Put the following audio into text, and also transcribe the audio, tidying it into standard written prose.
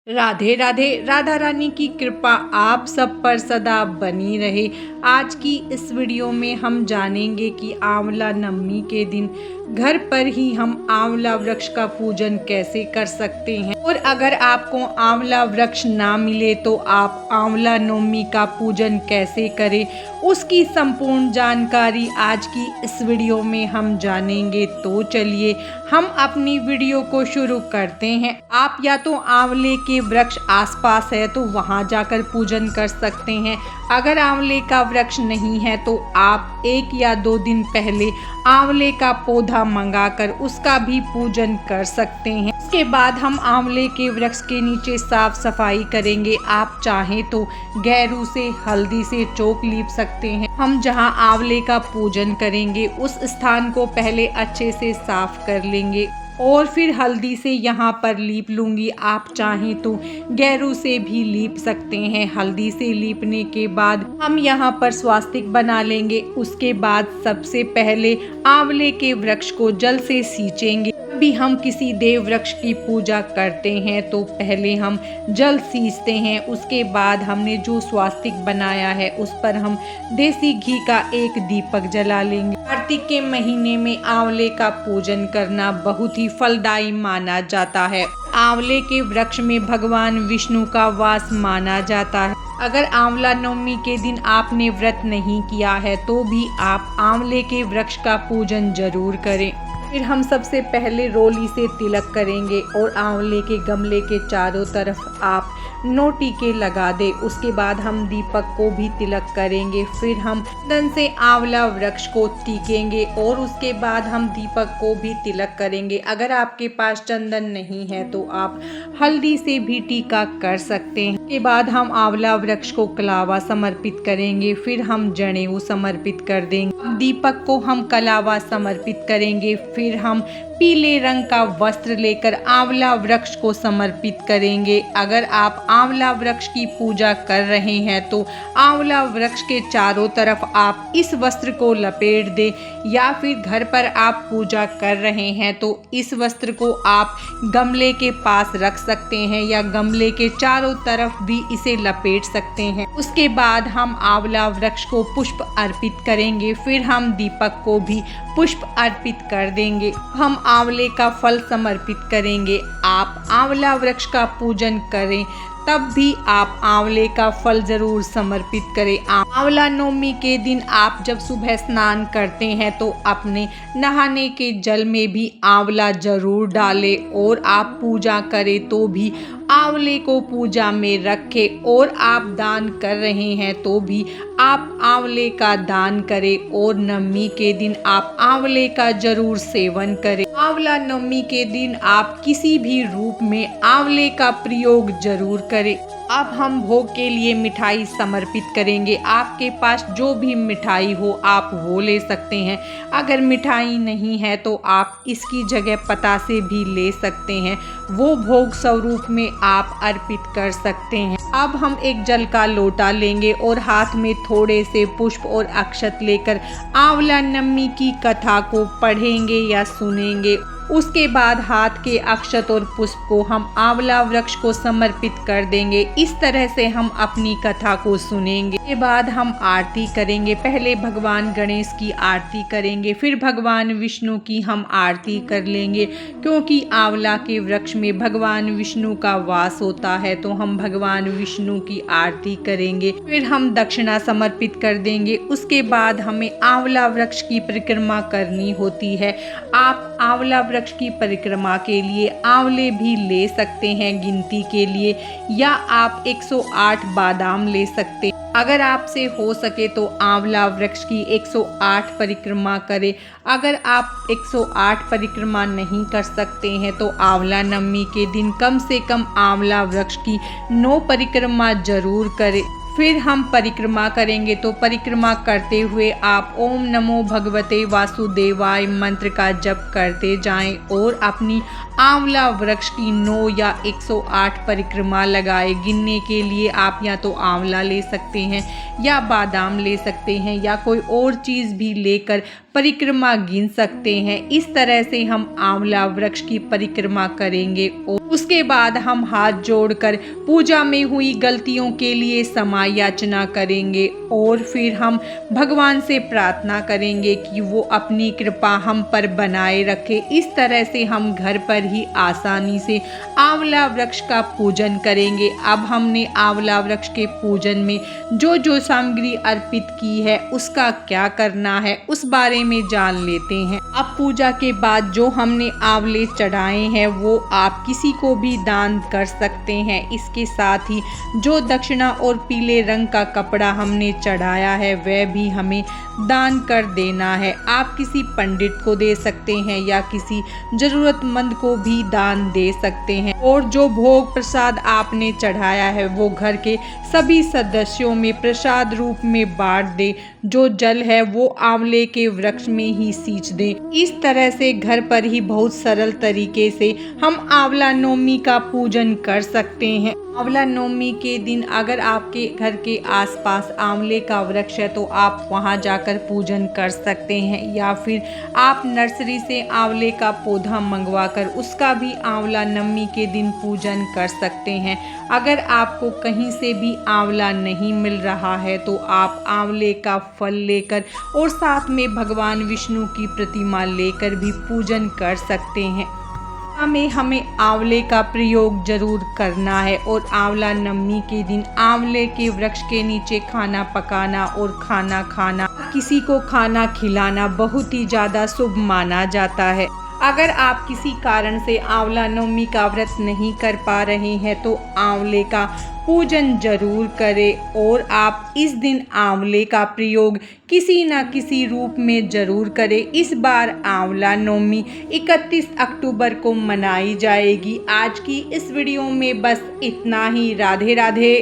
राधे राधे। राधा रानी की कृपा आप सब पर सदा बनी रहे। आज की इस वीडियो में हम जानेंगे कि आंवला नवमी के दिन घर पर ही हम आंवला वृक्ष का पूजन कैसे कर सकते हैं, और अगर आपको आंवला वृक्ष ना मिले तो आप आंवला नवमी का पूजन कैसे करें, उसकी संपूर्ण जानकारी आज की इस वीडियो में हम जानेंगे। तो चलिए हम अपनी वीडियो को शुरू करते हैं। आप या तो आंवले के वृक्ष आसपास है तो वहां जाकर पूजन कर सकते हैं। अगर आंवले का वृक्ष नहीं है तो आप 1 या 2 दिन पहले आंवले का पौधा मंगाकर उसका भी पूजन कर सकते हैं। उसके बाद हम आंवले के वृक्ष के नीचे साफ सफाई करेंगे। आप चाहें तो गैरू से, हल्दी से चौक लीप सकते हैं। हम जहां आंवले का पूजन करेंगे उस स्थान को पहले अच्छे से साफ कर लेंगे और फिर हल्दी से यहाँ पर लीप लूँगी। आप चाहें तो गैरू से भी लीप सकते हैं। हल्दी से लीपने के बाद हम यहाँ पर स्वास्तिक बना लेंगे। उसके बाद सबसे पहले आंवले के वृक्ष को जल से सींचेंगे। भी हम किसी देव वृक्ष की पूजा करते हैं तो पहले हम जल सींचते हैं। उसके बाद हमने जो स्वास्तिक बनाया है उस पर हम देसी घी का एक दीपक जला लेंगे। कार्तिक के महीने में आंवले का पूजन करना बहुत ही फलदायी माना जाता है। आंवले के वृक्ष में भगवान विष्णु का वास माना जाता है। अगर आंवला नवमी के दिन आपने व्रत नहीं किया है तो भी आप आंवले के वृक्ष का पूजन जरूर करें। फिर हम सबसे पहले रोली से तिलक करेंगे और आंवले के गमले के चारों तरफ आप 9 टीके लगा दे। उसके बाद हम दीपक को भी तिलक करेंगे। फिर हम चंदन से आंवला वृक्ष को टीकेंगे और उसके बाद हम दीपक को भी तिलक करेंगे। अगर आपके पास चंदन नहीं है तो आप हल्दी से भी टीका कर सकते हैं। उसके बाद हम आंवला वृक्ष को कलावा समर्पित करेंगे। फिर हम जनेऊ समर्पित कर देंगे। दीपक को हम कलावा समर्पित करेंगे। फिर हम पीले रंग का वस्त्र लेकर आंवला वृक्ष को समर्पित करेंगे। अगर आप आंवला वृक्ष की पूजा कर रहे हैं तो आंवला वृक्ष के चारों तरफ आप इस वस्त्र को लपेट दें, या फिर घर पर आप पूजा कर रहे हैं तो इस वस्त्र को आप गमले के पास रख सकते हैं या गमले के चारों तरफ भी इसे लपेट सकते हैं। उसके बाद हम आंवला वृक्ष को पुष्प अर्पित करेंगे। फिर हम दीपक को भी पुष्प अर्पित कर देंगे। हम आंवले का फल समर्पित करेंगे। आप आंवला वृक्ष का पूजन करें तब भी आप आंवले का फल जरूर समर्पित करें। आंवला नवमी के दिन आप जब सुबह स्नान करते हैं तो अपने नहाने के जल में भी आंवला जरूर डालें, और आप पूजा करें तो भी आंवले को पूजा में रखें। और आप दान कर रहे हैं तो भी आप आंवले का दान करें, और नवमी के दिन आप आंवले का जरूर सेवन करें। आंवला नवमी के दिन आप किसी भी रूप में आंवले का प्रयोग जरूर करें। अब हम भोग के लिए मिठाई समर्पित करेंगे। आपके पास जो भी मिठाई हो आप वो ले सकते हैं। अगर मिठाई नहीं है तो आप इसकी जगह पतासे भी ले सकते हैं, वो भोग स्वरूप में आप अर्पित कर सकते हैं। अब हम एक जल का लोटा लेंगे और हाथ में थोड़े से पुष्प और अक्षत लेकर आंवला नवमी की कथा को पढ़ेंगे या सुनेंगे। उसके बाद हाथ के अक्षत और पुष्प को हम आंवला वृक्ष को समर्पित कर देंगे। इस तरह से हम अपनी कथा को सुनेंगे। के बाद हम आरती करेंगे। पहले भगवान गणेश की आरती करेंगे, फिर भगवान विष्णु की हम आरती कर लेंगे। क्योंकि आंवला के वृक्ष में भगवान विष्णु का वास होता है तो हम भगवान विष्णु की आरती करेंगे। फिर हम दक्षिणा समर्पित कर देंगे। उसके बाद हमें आंवला वृक्ष की परिक्रमा करनी होती है। आप आंवला वृक्ष की परिक्रमा के लिए आंवले भी ले सकते हैं गिनती के लिए, या आप 108 बादाम ले सकते हैं। अगर आपसे हो सके तो आंवला वृक्ष की 108 परिक्रमा करें। अगर आप 108 परिक्रमा नहीं कर सकते हैं तो आंवला नवमी के दिन कम से कम आंवला वृक्ष की 9 परिक्रमा जरूर करें। फिर हम परिक्रमा करेंगे तो परिक्रमा करते हुए आप ओम नमो भगवते वासुदेवाय मंत्र का जप करते जाएं और अपनी आंवला वृक्ष की 9 या 108 परिक्रमा लगाए। गिनने के लिए आप या तो आंवला ले सकते हैं या बादाम ले सकते हैं या कोई और चीज़ भी लेकर परिक्रमा गिन सकते हैं। इस तरह से हम आंवला वृक्ष की परिक्रमा करेंगे और उसके बाद हम हाथ जोड़कर पूजा में हुई गलतियों के लिए क्षमा याचना करेंगे और फिर हम भगवान से प्रार्थना करेंगे कि वो अपनी कृपा हम पर बनाए रखे। इस तरह से हम घर पर ही आसानी से आंवला वृक्ष का पूजन करेंगे। अब हमने आंवला वृक्ष के पूजन में जो जो सामग्री अर्पित की है उसका क्या करना है उस बारे में जान लेते हैं। अब पूजा के बाद जो हमने आंवले चढ़ाए हैं वो आप किसी को भी दान कर सकते हैं। इसके साथ ही जो दक्षिणा और पीले रंग का कपड़ा हमने चढ़ाया है वह भी हमें दान कर देना है। आप किसी पंडित को दे सकते हैं या किसी जरूरतमंद को भी दान दे सकते हैं। और जो भोग प्रसाद आपने चढ़ाया है वो घर के सभी सदस्यों में प्रसाद रूप में बांट दे। जो जल है वो आंवले के वृक्ष में ही सींच दें। इस तरह से घर पर ही बहुत सरल तरीके से हम आंवला नवमी का पूजन कर सकते हैं। आंवला नवमी के दिन अगर आपके घर के आसपास आंवले का वृक्ष है तो आप वहां जाकर पूजन कर सकते हैं या फिर आप नर्सरी से आंवले का पौधा मंगवाकर उसका भी आंवला नवमी के दिन पूजन कर सकते हैं। अगर आपको कहीं से भी आंवला नहीं मिल रहा है तो आप आंवले का फल लेकर और साथ में भगवान विष्णु की प्रतिमा लेकर भी पूजन कर सकते हैं। हमें आंवले का प्रयोग जरूर करना है और आंवला नवमी के दिन आंवले के वृक्ष के नीचे खाना पकाना और खाना खाना, किसी को खाना खिलाना बहुत ही ज़्यादा शुभ माना जाता है। अगर आप किसी कारण से आंवला नवमी का व्रत नहीं कर पा रहे हैं तो आंवले का पूजन जरूर करें और आप इस दिन आंवले का प्रयोग किसी न किसी रूप में जरूर करें। इस बार आंवला नवमी 31 अक्टूबर को मनाई जाएगी। आज की इस वीडियो में बस इतना ही। राधे राधे।